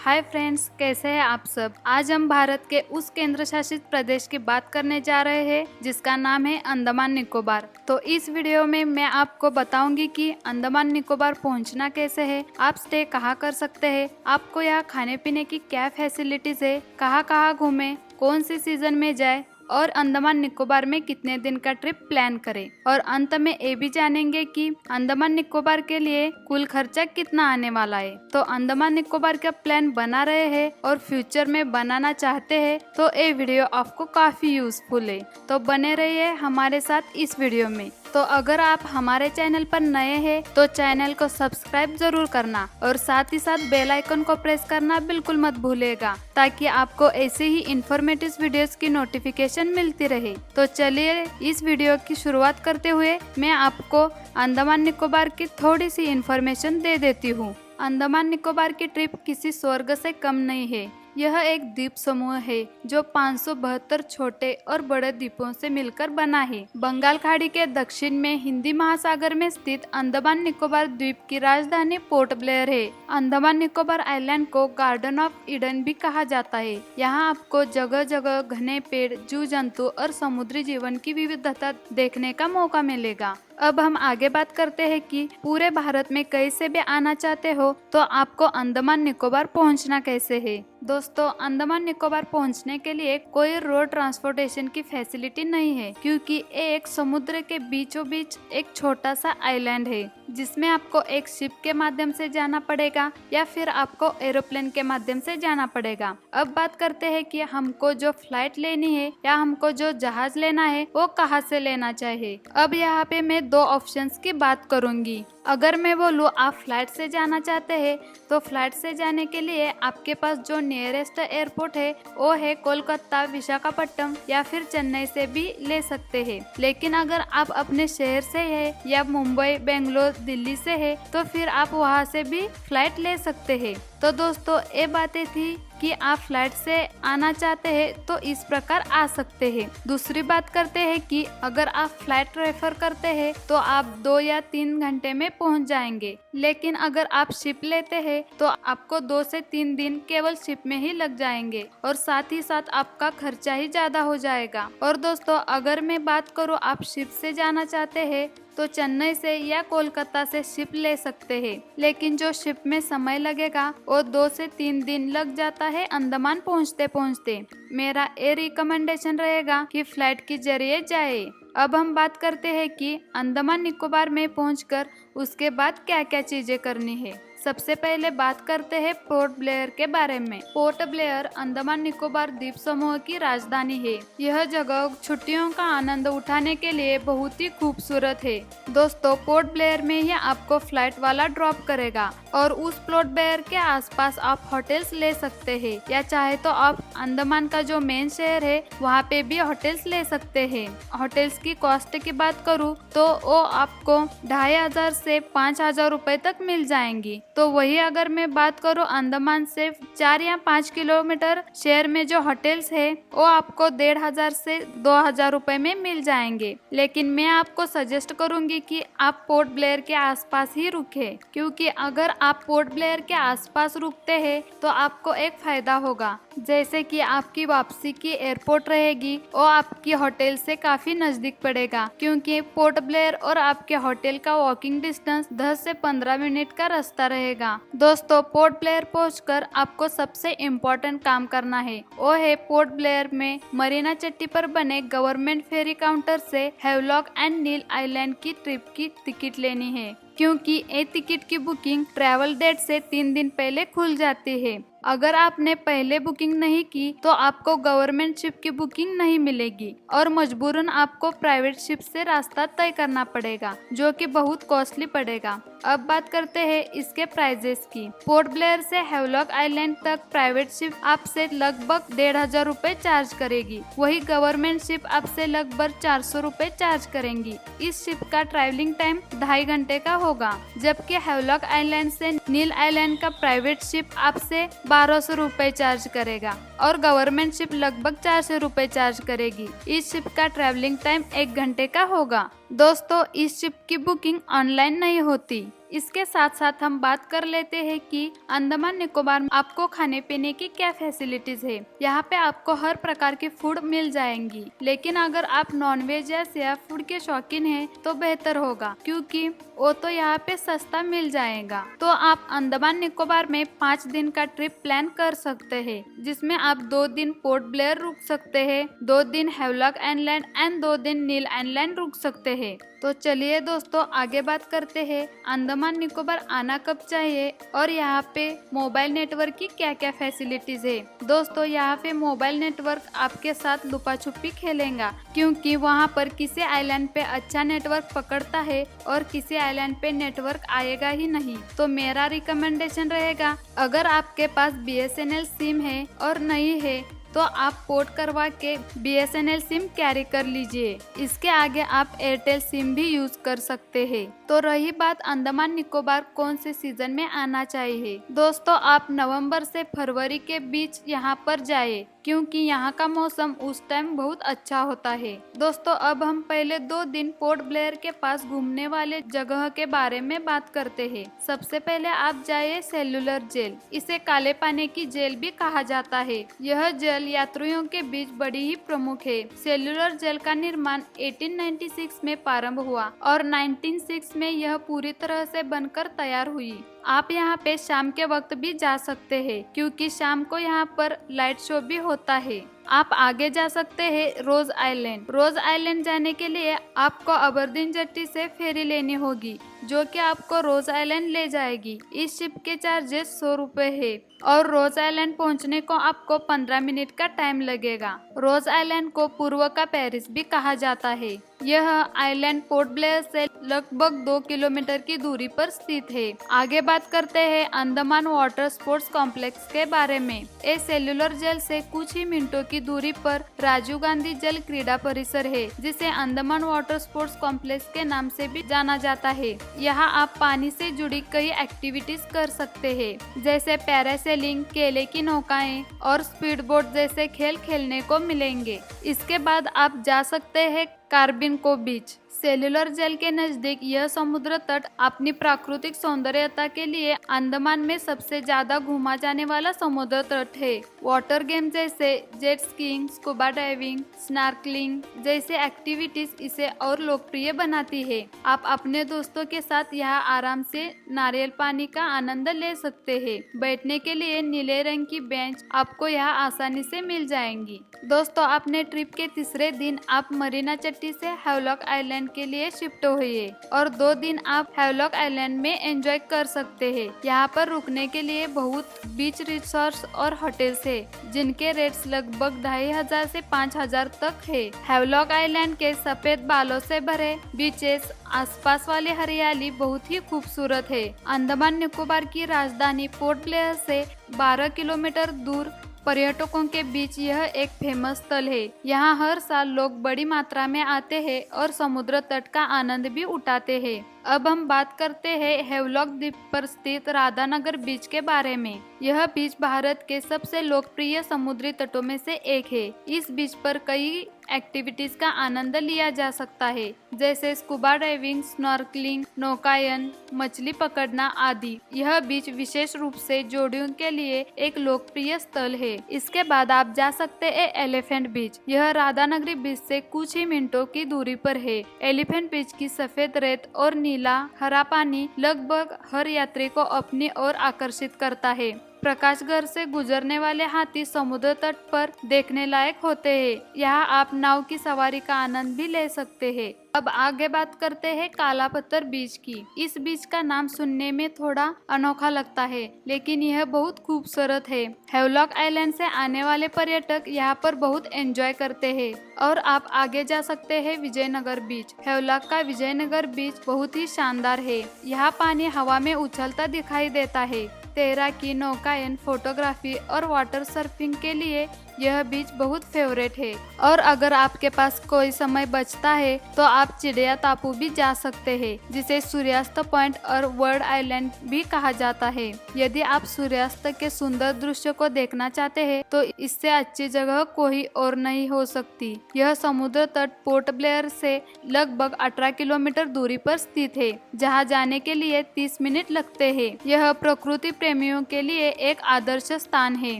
Hi friends, कैसे हैं आप सब। आज हम भारत के उस केंद्र शासित प्रदेश की बात करने जा रहे हैं जिसका नाम है अंडमान निकोबार। तो इस वीडियो में मैं आपको बताऊंगी कि अंडमान निकोबार पहुंचना कैसे है, आप स्टे कहाँ कर सकते हैं, आपको यहाँ खाने पीने की क्या फैसिलिटीज है, कहाँ कहाँ घूमे, कौन सी सीजन में जाए और अंडमान निकोबार में कितने दिन का ट्रिप प्लान करें। और अंत में ये भी जानेंगे कि अंडमान निकोबार के लिए कुल खर्चा कितना आने वाला है। तो अंडमान निकोबार का प्लान बना रहे हैं और फ्यूचर में बनाना चाहते हैं तो ये वीडियो आपको काफी यूजफुल है। तो बने रहिए हमारे साथ इस वीडियो में। तो अगर आप हमारे चैनल पर नए हैं तो चैनल को सब्सक्राइब जरूर करना और साथ ही साथ बेल आइकन को प्रेस करना बिल्कुल मत भूलिएगा, ताकि आपको ऐसे ही इंफॉर्मेटिव वीडियोस की नोटिफिकेशन मिलती रहे। तो चलिए इस वीडियो की शुरुआत करते हुए मैं आपको अंडमान निकोबार की थोड़ी सी इंफॉर्मेशन दे देती हूँ। अंडमान निकोबार की ट्रिप किसी स्वर्ग से कम नहीं है। यह एक द्वीप समूह है जो 572 छोटे और बड़े द्वीपों से मिलकर बना है। बंगाल खाड़ी के दक्षिण में हिंदी महासागर में स्थित अंडमान निकोबार द्वीप की राजधानी पोर्ट ब्लेयर है। अंडमान निकोबार आइलैंड को गार्डन ऑफ ईडन भी कहा जाता है। यहाँ आपको जगह जगह घने पेड़, जीव जंतु और समुद्री जीवन की विविधता देखने का मौका मिलेगा। अब हम आगे बात करते हैं कि पूरे भारत में कहीं से भी आना चाहते हो तो आपको अंडमान निकोबार पहुंचना कैसे है। दोस्तों, अंडमान निकोबार पहुंचने के लिए कोई रोड ट्रांसपोर्टेशन की फैसिलिटी नहीं है, क्योंकि ये एक समुद्र के बीचों बीच एक छोटा सा आइलैंड है जिसमें आपको एक शिप के माध्यम से जाना पड़ेगा या फिर आपको एरोप्लेन के माध्यम से जाना पड़ेगा। अब बात करते हैं कि हमको जो फ्लाइट लेनी है या हमको जो जहाज लेना है वो कहाँ से लेना चाहिए। अब यहाँ पे मैं दो ऑप्शंस की बात करूंगी। अगर मैं बोलूँ आप फ्लाइट से जाना चाहते हैं तो फ्लाइट से जाने के लिए आपके पास जो नियरेस्ट एयरपोर्ट है वो है कोलकाता, विशाखापट्टनम या फिर चेन्नई से भी ले सकते हैं। लेकिन अगर आप अपने शहर से है या मुंबई, बेंगलोर, दिल्ली से है तो फिर आप वहाँ से भी फ्लाइट ले सकते हैं। तो दोस्तों, ये बातें थी कि आप फ्लाइट से आना चाहते हैं तो इस प्रकार आ सकते हैं। दूसरी बात करते हैं कि अगर आप फ्लाइट रेफर करते हैं तो आप 2 या 3 घंटे में पहुंच जाएंगे। लेकिन अगर आप शिप लेते हैं तो आपको 2 से 3 दिन केवल शिप में ही लग जाएंगे और साथ ही साथ आपका खर्चा ही ज्यादा हो जाएगा। और दोस्तों, अगर मैं बात करूँ आप शिप से जाना चाहते हैं तो चेन्नई से या कोलकाता से शिप ले सकते हैं। लेकिन जो शिप में समय लगेगा वो 2 से 3 दिन लग जाता है अंडमान पहुंचते पहुंचते। मेरा ये रिकमेंडेशन रहेगा कि फ्लाइट के जरिए जाए। अब हम बात करते हैं कि अंडमान निकोबार में पहुंचकर उसके बाद क्या क्या चीजें करनी है। सबसे पहले बात करते हैं पोर्ट ब्लेयर के बारे में। पोर्ट ब्लेयर अंडमान निकोबार द्वीप समूह की राजधानी है। यह जगह छुट्टियों का आनंद उठाने के लिए बहुत ही खूबसूरत है। दोस्तों, पोर्ट ब्लेयर में ही आपको फ्लाइट वाला ड्रॉप करेगा और उस पोर्ट ब्लेयर के आसपास आप होटल्स ले सकते हैं या चाहे तो आप अंडमान का जो मेन शहर है वहाँ पे भी होटल्स ले सकते हैं। होटल्स की कॉस्ट की बात करूँ तो वो आपको 2500 से 5000 रुपए तक मिल जाएंगी। तो वही अगर मैं बात करूँ अंडमान से 4 या 5 किलोमीटर शहर में जो होटल्स है वो आपको 1500 से 2000 रुपए में मिल जाएंगे। लेकिन मैं आपको सजेस्ट करूंगी कि आप पोर्ट ब्लेयर के आसपास ही रुके, क्योंकि अगर आप पोर्ट ब्लेयर के आसपास रुकते हैं तो आपको एक फायदा होगा, जैसे कि आपकी वापसी की एयरपोर्ट रहेगी वो आपकी होटल से काफी नजदीक पड़ेगा, क्योंकि पोर्ट ब्लेयर और आपके होटल का वॉकिंग डिस्टेंस 10 से 15 मिनट का रास्ता रहेगा। दोस्तों, पोर्ट ब्लेयर पहुंचकर आपको सबसे इम्पोर्टेंट काम करना है, वो है पोर्ट ब्लेयर में मरीना चट्टी पर बने गवर्नमेंट फेरी काउंटर से हैवलॉक एंड नील आइलैंड की ट्रिप की टिकट लेनी है, क्योंकि ये टिकट की बुकिंग ट्रैवल डेट से 3 दिन पहले खुल जाती है। अगर आपने पहले बुकिंग नहीं की तो आपको गवर्नमेंट शिप की बुकिंग नहीं मिलेगी और मजबूरन आपको प्राइवेट शिप से रास्ता तय करना पड़ेगा, जो कि बहुत कॉस्टली पड़ेगा। अब बात करते हैं इसके प्राइजेस की। पोर्ट ब्लेयर से हैवलॉक आइलैंड तक प्राइवेट शिप आपसे लगभग 1500 रुपए चार्ज करेगी, वही गवर्नमेंट शिप आपसे लगभग 400 रुपए चार्ज करेंगी। इस शिप का ट्रैवलिंग टाइम 2.5 घंटे का होगा, जबकि हैवलॉक आइलैंड से नील आइलैंड का प्राइवेट शिप आपसे 1200 रुपए चार्ज करेगा और गवर्नमेंट शिप लगभग 400 रुपए चार्ज करेगी। इस शिप का ट्रैवलिंग टाइम 1 घंटे का होगा। दोस्तों, इस शिप की बुकिंग ऑनलाइन नहीं होती, इसके साथ साथ हम बात कर लेते हैं कि अंडमान निकोबार में आपको खाने पीने की क्या फैसिलिटीज है। यहाँ पे आपको हर प्रकार की फूड मिल जाएंगी, लेकिन अगर आप नॉनवेज या सी फूड के शौकीन हैं तो बेहतर होगा, क्योंकि वो तो यहाँ पे सस्ता मिल जाएगा। तो आप अंडमान निकोबार में 5 दिन का ट्रिप प्लान कर सकते हैं, जिसमें आप 2 दिन पोर्ट ब्लेयर रुक सकते हैं, 2 दिन हैवलॉक आइलैंड एंड 2 दिन नील आइलैंड रुक सकते हैं। तो चलिए दोस्तों आगे बात करते हैं अंडमान निकोबार आना कब चाहिए और यहाँ पे मोबाइल नेटवर्क की क्या क्या फैसिलिटीज है। दोस्तों यहाँ पे मोबाइल नेटवर्क आपके साथ लुपा छुपी खेलेगा, क्योंकि वहाँ पर किसी आइलैंड पे अच्छा नेटवर्क पकड़ता है और किसी आइलैंड पे नेटवर्क आएगा ही नहीं। तो मेरा रिकमेंडेशन रहेगा, अगर आपके पास BSNL सिम है और नहीं है तो आप पोर्ट करवा के BSNL सिम कैरी कर लीजिए। इसके आगे आप एयरटेल सिम भी यूज कर सकते हैं। तो रही बात अंडमान निकोबार कौन से सीजन में आना चाहिए, दोस्तों आप नवंबर से फरवरी के बीच यहाँ पर जाए, क्योंकि यहाँ का मौसम उस टाइम बहुत अच्छा होता है। दोस्तों अब हम पहले 2 दिन पोर्ट ब्लेयर के पास घूमने वाले जगह के बारे में बात करते हैं। सबसे पहले आप जाइए सेल्युलर जेल, इसे काले पानी की जेल भी कहा जाता है। यह जेल यात्रियों के बीच बड़ी ही प्रमुख है। सेल्युलर जेल का निर्माण 1896 में प्रारंभ हुआ और 1906 में यह पूरी तरह से बनकर तैयार हुई। आप यहाँ पे शाम के वक्त भी जा सकते हैं, क्योंकि शाम को यहाँ पर लाइट शो भी होता है। आप आगे जा सकते हैं रोज आइलैंड। रोज आइलैंड जाने के लिए आपको अबरदीन जेट्टी से फेरी लेनी होगी, जो कि आपको रोज आइलैंड ले जाएगी। इस शिप के चार्जेस 100 रुपए है और रोज आइलैंड पहुंचने को आपको 15 मिनट का टाइम लगेगा। रोज आइलैंड को पूर्व का पेरिस भी कहा जाता है। यह आइलैंड पोर्ट ब्लेयर से लगभग 2 किलोमीटर की दूरी पर स्थित है। आगे बात करते हैं अंडमान वाटर स्पोर्ट्स कॉम्प्लेक्स के बारे में। इस सेल्युलर जेल से कुछ ही मिनटों की दूरी पर राजीव गांधी जल क्रीड़ा परिसर है, जिसे अंडमान वाटर स्पोर्ट्स कॉम्प्लेक्स के नाम से भी जाना जाता है। यहाँ आप पानी से जुड़ी कई एक्टिविटीज कर सकते हैं, जैसे पैरासेलिंग, केले की नौकाएं और स्पीड बोट जैसे खेल खेलने को मिलेंगे। इसके बाद आप जा सकते हैं कार्बिन को बीच। सेल्युलर जेल के नजदीक यह समुद्र तट अपनी प्राकृतिक सौंदर्यता के लिए अंडमान में सबसे ज्यादा घूमा जाने वाला समुद्र तट है। वाटर गेम जैसे jet skiing, scuba diving, snorkelling जैसे एक्टिविटीज इसे और लोकप्रिय बनाती है। आप अपने दोस्तों के साथ यहाँ आराम से नारियल पानी का आनंद ले सकते हैं। बैठने के लिए नीले रंग की बेंच आपको यहाँ आसानी से मिल जाएंगी। दोस्तों अपने ट्रिप के तीसरे दिन आप मरीना चट्टी से हैवलॉक आइलैंड के लिए शिफ्ट हुए और 2 दिन आप हैवलॉक आइलैंड में एंजॉय कर सकते हैं। यहाँ पर रुकने के लिए बहुत बीच रिसोर्ट्स और होटल्स है, जिनके रेट्स लगभग 2500 से 5000 तक है। हैवलॉक आइलैंड के सफेद बालों से भरे बीचेस, आसपास वाली हरियाली बहुत ही खूबसूरत है। अंडमान निकोबार की राजधानी पोर्ट ब्लेयर से 12 किलोमीटर दूर पर्यटकों के बीच यह एक फेमस स्थल है। यहाँ हर साल लोग बड़ी मात्रा में आते हैं और समुद्र तट का आनंद भी उठाते हैं। अब हम बात करते हैं हैवलॉक द्वीप पर स्थित राधानगर बीच के बारे में। यह बीच भारत के सबसे लोकप्रिय समुद्री तटों में से एक है। इस बीच पर कई एक्टिविटीज का आनंद लिया जा सकता है, जैसे स्कूबा डाइविंग, स्नॉर्कलिंग, नौकायन, मछली पकड़ना आदि। यह बीच विशेष रूप से जोड़ियों के लिए एक लोकप्रिय स्थल है। इसके बाद आप जा सकते हैं एलिफेंट बीच। यह राधानगरी बीच से कुछ ही मिनटों की दूरी पर है। एलिफेंट बीच की सफेद रेत और नीला हरा पानी लगभग हर यात्री को अपनी ओर आकर्षित करता है। प्रकाशगढ़ से गुजरने वाले हाथी समुद्र तट पर देखने लायक होते हैं। यहाँ आप नाव की सवारी का आनंद भी ले सकते हैं। अब आगे बात करते हैं काला पत्थर बीच की। इस बीच का नाम सुनने में थोड़ा अनोखा लगता है, लेकिन यह बहुत खूबसूरत है। हैवलॉक आइलैंड से आने वाले पर्यटक यहाँ पर बहुत एंजॉय करते हैं। और आप आगे जा सकते हैं विजयनगर बीच। हैवलॉक का विजयनगर बीच बहुत ही शानदार है। यहाँ पानी हवा में उछलता दिखाई देता है। तैराकी, नौकायन, फोटोग्राफी और वाटर सर्फिंग के लिए यह बीच बहुत फेवरेट है। और अगर आपके पास कोई समय बचता है तो आप चिड़िया टापू भी जा सकते हैं, जिसे सूर्यास्त पॉइंट और वर्ल्ड आइलैंड भी कहा जाता है। यदि आप सूर्यास्त के सुंदर दृश्य को देखना चाहते हैं तो इससे अच्छी जगह कोई और नहीं हो सकती। यह समुद्र तट पोर्ट ब्लेयर से लगभग 18 किलोमीटर दूरी पर स्थित है, जहां जाने के लिए 30 मिनट लगते हैं। यह प्रकृति प्रेमियों के लिए एक आदर्श स्थान है।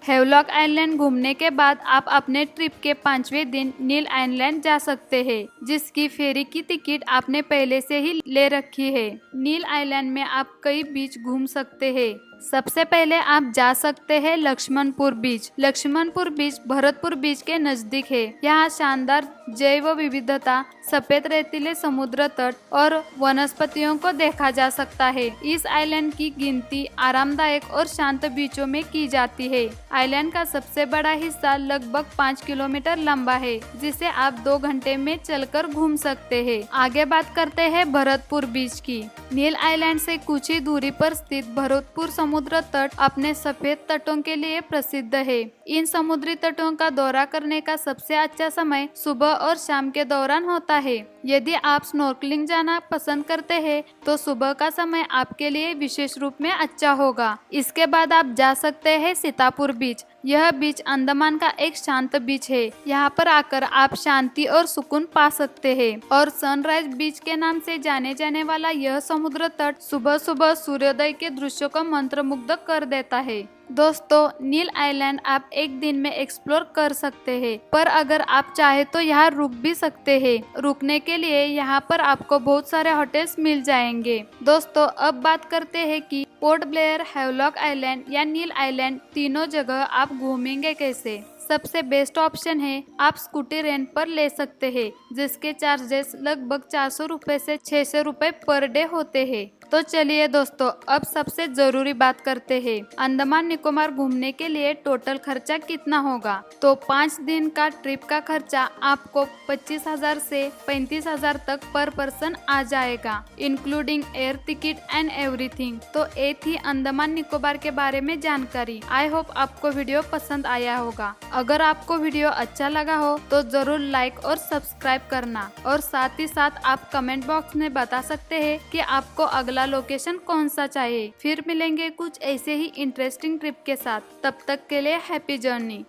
हेवलॉक आइलैंड घूमने के बाद आप अपने ट्रिप के 5वें दिन नील आइलैंड जा सकते हैं, जिसकी फेरी की टिकट आपने पहले से ही ले रखी है। नील आइलैंड में आप कई बीच घूम सकते हैं। सबसे पहले आप जा सकते हैं लक्ष्मणपुर बीच। लक्ष्मणपुर बीच भरतपुर बीच के नजदीक है। यहाँ शानदार जैव विविधता, सफेद रेतीले समुद्र तट और वनस्पतियों को देखा जा सकता है। इस आइलैंड की गिनती आरामदायक और शांत बीचों में की जाती है। आइलैंड का सबसे बड़ा हिस्सा लगभग 5 किलोमीटर लंबा है, जिसे आप 2 घंटे में चलकर घूम सकते हैं। आगे बात करते हैं भरतपुर बीच की। नील आइलैंड से कुछ ही दूरी पर स्थित भरतपुर समुद्र तट अपने सफेद तटों के लिए प्रसिद्ध है। इन समुद्री तटों का दौरा करने का सबसे अच्छा समय सुबह और शाम के दौरान होता है। यदि आप स्नॉर्कलिंग जाना पसंद करते हैं तो सुबह का समय आपके लिए विशेष रूप में अच्छा होगा। इसके बाद आप जा सकते हैं सीतापुर बीच। यह बीच अंडमान का एक शांत बीच है। यहाँ पर आकर आप शांति और सुकून पा सकते हैं। और सनराइज बीच के नाम से जाने जाने वाला यह समुद्र तट सुबह सुबह सूर्योदय के दृश्य को मंत्रमुग्ध कर देता है। दोस्तों, नील आइलैंड आप एक दिन में एक्सप्लोर कर सकते हैं, पर अगर आप चाहे तो यहाँ रुक भी सकते हैं। रुकने के लिए यहाँ पर आपको बहुत सारे होटल्स मिल जाएंगे। दोस्तों, अब बात करते हैं कि पोर्ट ब्लेयर, हेवलॉक आइलैंड या नील आइलैंड तीनों जगह आप घूमेंगे कैसे। सबसे बेस्ट ऑप्शन है आप स्कूटी रेंट पर ले सकते हैं, जिसके चार्जेस लगभग 400 रुपए से 600 रुपए पर डे होते हैं। तो चलिए दोस्तों, अब सबसे जरूरी बात करते हैं, अंडमान निकोबार घूमने के लिए टोटल खर्चा कितना होगा। तो 5 दिन का ट्रिप का खर्चा आपको 25,000 से 35,000 तक पर पर्सन आ जाएगा, including air ticket and everything. तो ये थी अंडमान निकोबार के बारे में जानकारी। आई होप आपको वीडियो पसंद आया होगा। अगर आपको वीडियो अच्छा लगा हो तो जरूर लाइक और सब्सक्राइब करना, और साथ ही साथ आप कमेंट बॉक्स में बता सकते हैं कि आपको अगला लोकेशन कौन सा चाहिए। फिर मिलेंगे कुछ ऐसे ही इंटरेस्टिंग ट्रिप के साथ। तब तक के लिए हैप्पी जर्नी।